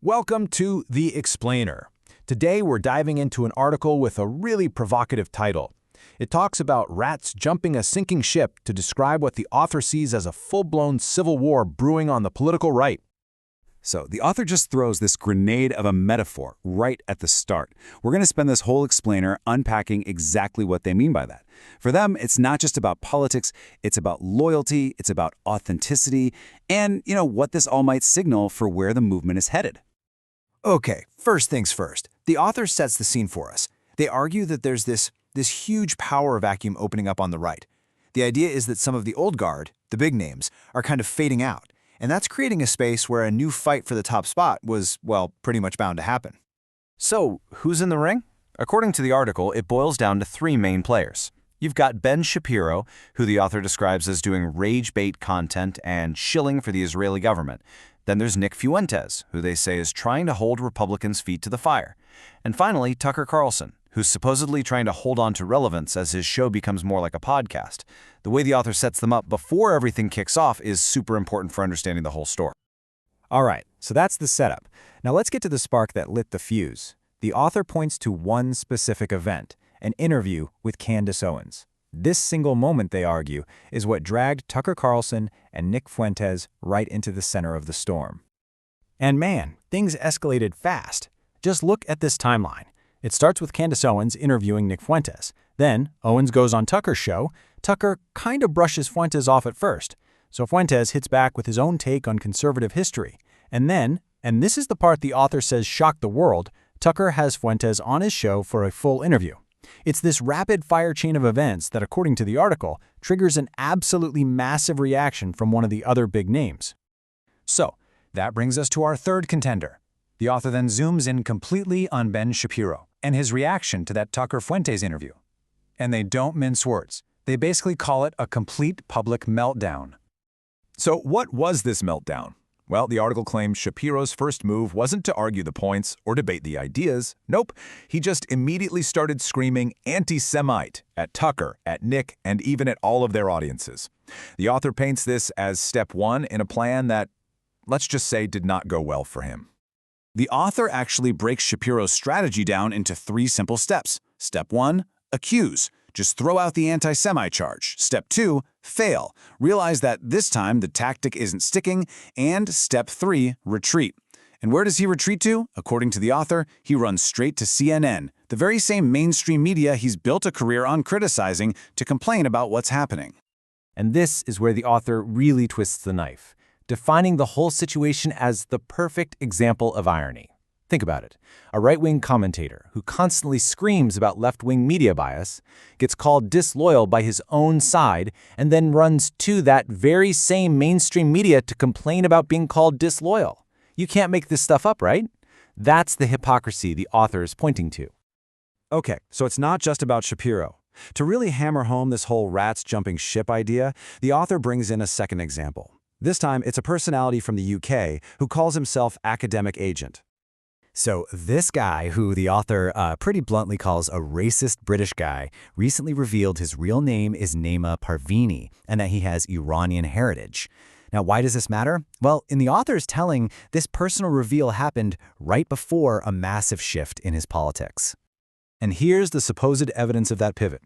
Welcome to The Explainer. Today we're diving into an article with a really provocative title. It talks about rats jumping a sinking ship to describe what the author sees as a full-blown civil war brewing on the political right. So the author just throws this grenade of a metaphor right at the start. We're going to spend this whole explainer unpacking exactly what they mean by that. For them, it's not just about politics, it's about loyalty, it's about authenticity, and, what this all might signal for where the movement is headed. Okay, first things first. The author sets the scene for us. They argue that there's this huge power vacuum opening up on the right. The idea is that some of the old guard, the big names, are kind of fading out, and that's creating a space where a new fight for the top spot was, well, pretty much bound to happen. So, who's in the ring? According to the article, it boils down to three main players. You've got Ben Shapiro, who the author describes as doing rage-bait content and shilling for the Israeli government. Then there's Nick Fuentes, who they say is trying to hold Republicans' feet to the fire. And finally, Tucker Carlson, who's supposedly trying to hold on to relevance as his show becomes more like a podcast. The way the author sets them up before everything kicks off is super important for understanding the whole story. All right, so that's the setup. Now let's get to the spark that lit the fuse. The author points to one specific event, an interview with Candace Owens. This single moment, they argue, is what dragged Tucker Carlson and Nick Fuentes right into the center of the storm. And man, things escalated fast. Just look at this timeline. It starts with Candace Owens interviewing Nick Fuentes. Then, Owens goes on Tucker's show. Tucker kind of brushes Fuentes off at first. So Fuentes hits back with his own take on conservative history. And then, and this is the part the author says shocked the world, Tucker has Fuentes on his show for a full interview. It's this rapid-fire chain of events that, according to the article, triggers an absolutely massive reaction from one of the other big names. So, that brings us to our third contender. The author then zooms in completely on Ben Shapiro and his reaction to that Tucker Fuentes interview. And they don't mince words. They basically call it a complete public meltdown. So what was this meltdown? Well, the article claims Shapiro's first move wasn't to argue the points or debate the ideas. Nope, he just immediately started screaming anti-Semite at Tucker, at Nick, and even at all of their audiences. The author paints this as step one in a plan that, let's just say, did not go well for him. The author actually breaks Shapiro's strategy down into three simple steps. Step one, accuse. Just throw out the anti-Semite charge. Step two, fail. Realize that this time the tactic isn't sticking. And step three, retreat. And where does he retreat to? According to the author, he runs straight to CNN, the very same mainstream media he's built a career on criticizing, to complain about what's happening. And this is where the author really twists the knife, defining the whole situation as the perfect example of irony. Think about it. A right-wing commentator who constantly screams about left-wing media bias gets called disloyal by his own side and then runs to that very same mainstream media to complain about being called disloyal. You can't make this stuff up, right? That's the hypocrisy the author is pointing to. Okay, so it's not just about Shapiro. To really hammer home this whole rats jumping ship idea, the author brings in a second example. This time, it's a personality from the UK who calls himself Academic Agent. So this guy, who the author pretty bluntly calls a racist British guy, recently revealed his real name is Naima Parvini and that he has Iranian heritage. Now, why does this matter? Well, in the author's telling, this personal reveal happened right before a massive shift in his politics. And here's the supposed evidence of that pivot.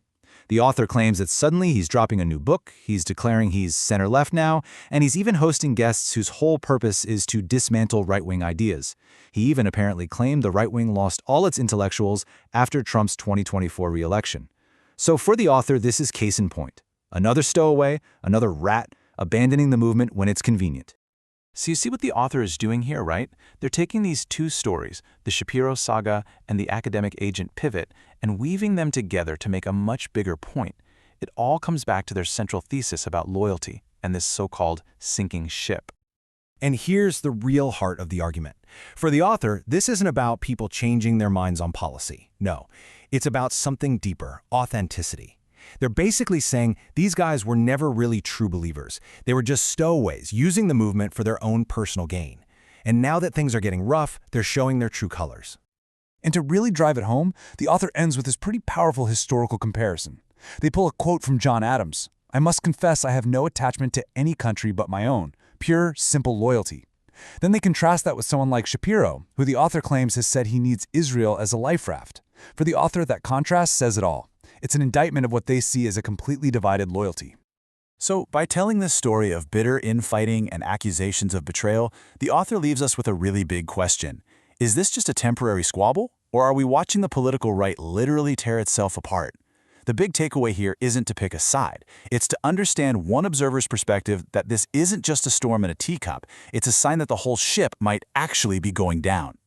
The author claims that suddenly he's dropping a new book, he's declaring he's center-left now, and he's even hosting guests whose whole purpose is to dismantle right-wing ideas. He even apparently claimed the right wing lost all its intellectuals after Trump's 2024 re-election. So for the author, this is case in point. Another stowaway, another rat, abandoning the movement when it's convenient. So you see what the author is doing here, right? They're taking these two stories, the Shapiro saga and the Academic Agent pivot, and weaving them together to make a much bigger point. It all comes back to their central thesis about loyalty and this so-called sinking ship. And here's the real heart of the argument. For the author, this isn't about people changing their minds on policy. No, it's about something deeper, authenticity. They're basically saying these guys were never really true believers. They were just stowaways, using the movement for their own personal gain. And now that things are getting rough, they're showing their true colors. And to really drive it home, the author ends with this pretty powerful historical comparison. They pull a quote from John Adams. "I must confess I have no attachment to any country but my own. Pure, simple loyalty. Then they contrast that with someone like Shapiro, who the author claims has said he needs Israel as a life raft. For the author, that contrast says it all. It's an indictment of what they see as a completely divided loyalty. So, by telling this story of bitter infighting and accusations of betrayal, the author leaves us with a really big question. Is this just a temporary squabble, or are we watching the political right literally tear itself apart? The big takeaway here isn't to pick a side. It's to understand one observer's perspective that this isn't just a storm in a teacup. It's a sign that the whole ship might actually be going down.